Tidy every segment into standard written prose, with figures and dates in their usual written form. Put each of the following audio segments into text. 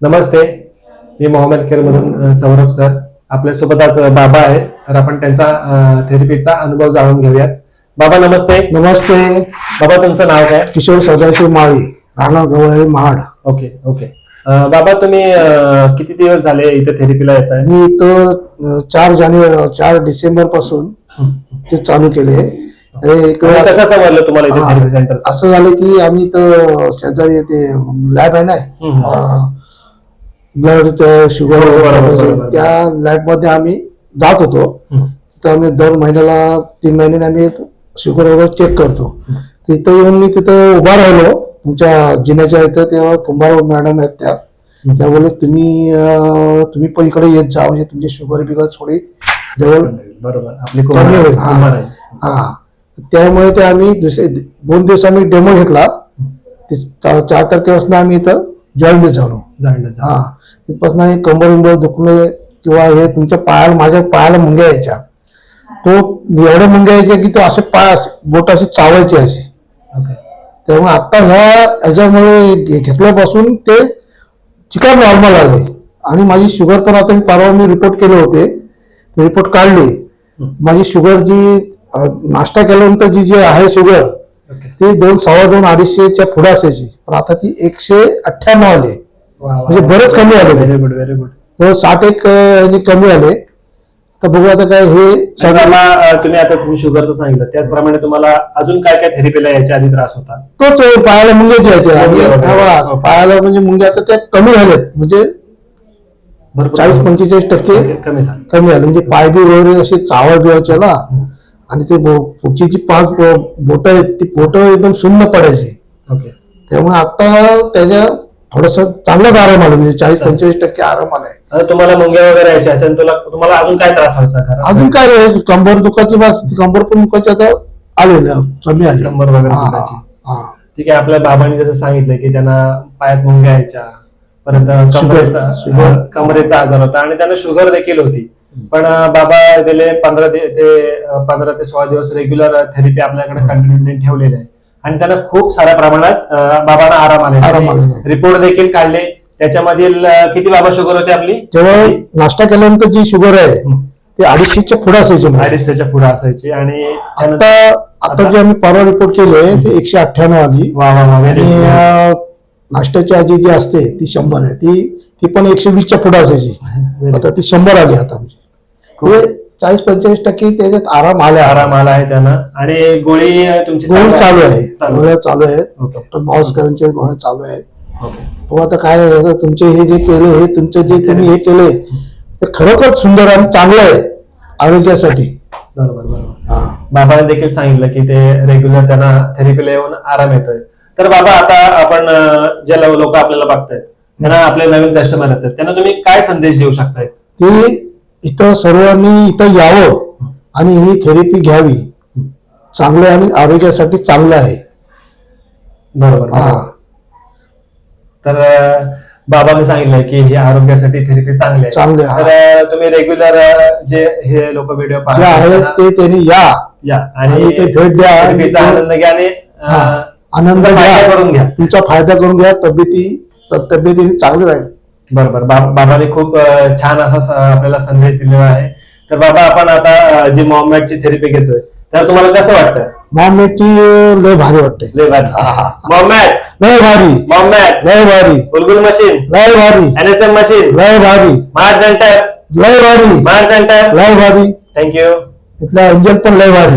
नमस्ते, मी Mohammed खेरमधून Saurabh sir. आपल्यासोबत आज बाबा आहेत, तर आपण त्यांचा थेरपीचा अनुभव जाणून घेऊयात. बाबा नमस्ते. नमस्ते. बाबा तुमचं नाव काय? किशोर सदाशिव माळी, राहणार गवळी, महाड. Okay okay. बाबा तुम्ही किती दिवस झाले इथे थेरपीला येत आहे? मी इथं 4 डिसेंबर पासून ते चालू केले. एक वेळ कसं समजलं तुम्हाला इथे थेरपी सेंटर? असं झालं की आम्ही इथं शेजारी ते लॅब आहे ना, ब्लड शुगर वगैरे, त्या लॅब मध्ये आम्ही जात होतो. तिथं आम्ही दर महिन्याला 3 महिन्याने आम्ही शुगर वगैरे चेक करतो. तिथं येऊन मी तिथं उभा राहिलो तुमच्या जिन्याच्या इथं. तेव्हा कुंभार मॅडम आहेत त्या बोलले तुम्ही पण इकडे येत जा, म्हणजे तुमची शुगर बिगर थोडी जवळ बरोबर आपली कमी होईल. हा, त्यामुळे ते आम्ही 2 दिवस आम्ही डेमो घेतला. 4 तारखेपासून आम्ही इथं जॉईन झालो. हा, तिथपासून कंबर विंबर दुखणे किंवा हे तुमच्या पायाला, माझ्या पायाला मुंग्या यायच्या. तो एवढ्या मुंग्या यायच्या की तो असे पाय बोट असे चावायचे असे. त्यामुळे आता ह्याच्यामुळे घेतल्यापासून ते चिकन नॉर्मल आले. आणि माझी शुगर पण आता परवा मी रिपोर्ट केले होते, रिपोर्ट काढले. माझी शुगर जी नाश्ता केल्यानंतर जी आहे शुगर, ती 2, 2.25, 250च्या पुढे असायची, पण आता ती 198 आली. म्हणजे बरेच कमी आले. Very good very good. 60 कमी आले. तर बघू आता काय हे तुम्ही आता तुम्ही शुगरचं सांगितलं, त्याचप्रमाणे तुम्हाला अजून काय काय थेरपीला यायच्या आधी त्रास होता? तोच पायाला मुंग्या यायच्या. पायाला म्हणजे मुंग्या आता त्या कमी झाल्यात, म्हणजे 40-45% कमी झाले. म्हणजे पाय बी वगैरे असे चावळ बिवायचे ना, आणि ते पुढची जी 5 बोट आहेत ती बोट एकदम शून्य पडायची. त्यामुळे आता त्याच्या थोडस चांगलाच आराम आला, म्हणजे 40-45% आराम आलाय. तुम्हाला मुंग्या वगैरे यायच्या, तुम्हाला अजून काय त्रास व्हायचा? अजून काय रे, कंबर दुखायची, बस कंबर पण दुखायची आता आले ना, कमी आली कंबर वगैरे दुखायची. ठीक आहे. आपल्या बाबांनी जसं सांगितलं की त्यांना पायात मुंग्या यायच्या, परत कमरेचा आजार होता आणि त्यांना शुगर देखील होती. पण बाबा गेले 15 ते 16 दिवस रेग्युलर थेरपी आपल्याकडे कंटिन्यू ठेवलेली आहे आणि त्यांना खूप साऱ्या प्रमाणात बाबांना आराम आले. रिपोर्ट देखील काढले. त्याच्यामधील किती बाबा शुगर होती आपली? तेव्हा नाश्ता केल्यानंतर जी शुगर आहे ती 250च्या पुढे असायची. 250च्या पुढे असायची. आणि आता जे आम्ही परवा रिपोर्ट केले ते 198 आली. आणि नाश्त्याची आजी जी असते ती 100 आहे. ती पण 120च्या पुढे असायची, आता ती 100 आली. आता म्हणजे 40-45% त्याच्यात आराम आला आहे त्यांना. आणि गोळी तुमची चालू आहे, गोळ्या चालू आहेत. डॉक्टर मावसकरांच्या गोळ्या चालू आहेत. हो, आता काय तुमचे हे जे केले, हे तुमचे जे तुम्ही हे केले ते खरोखर सुंदर आणि चांगलं आहे आरोग्यासाठी. बरोबर बरोबर. बाबाने देखील सांगितलं की ते रेग्युलर त्यांना थेरपीला येऊन आराम येतोय. तर बाबा आता आपण जे लोक आपल्याला बघतायत, त्यांना आपले नवीन कस्टमर येतात, त्यांना तुम्ही काय संदेश देऊ शकताय? की इथं सर्वांनी इथं यावं आणि ही थेरपी घ्यावी. चांगलं आणि आरोग्यासाठी चांगलं आहे. बरोबर. तर बाबांनी सांगितलंय की हे आरोग्यासाठी थेरपी चांगली आहे. तर तुम्ही रेग्युलर जे हे लोक व्हिडिओ आहेत ते त्यांनी या आणि ते भेट द्या, आनंद घ्या आणि आनंद करून घ्या, तुमचा फायदा करून घ्या. तब्येतीने चांगली राहील. बरोबर. बाबांनी खूप छान असा आपल्याला संदेश दिलेला आहे. तर बाबा आपण आता जी मॉममॅटची थेरपी घेतोय, तर तुम्हाला कसं वाटतं? मॉममॅटची लय भारी वाटते. लय भारी. मॉममॅट लय भारी. मॉममॅट लय भारी. गुलगुल मशीन लय भारी. NSM मशीन लय भारी. मार्ट सेंटर लय भारी. मार्ट सेंटर लय भारी. थँक्यू. इथला एंजल पण लय भारी.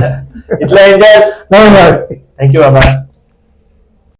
इथला एंजल्स लय भारी. थँक्यू बाबा.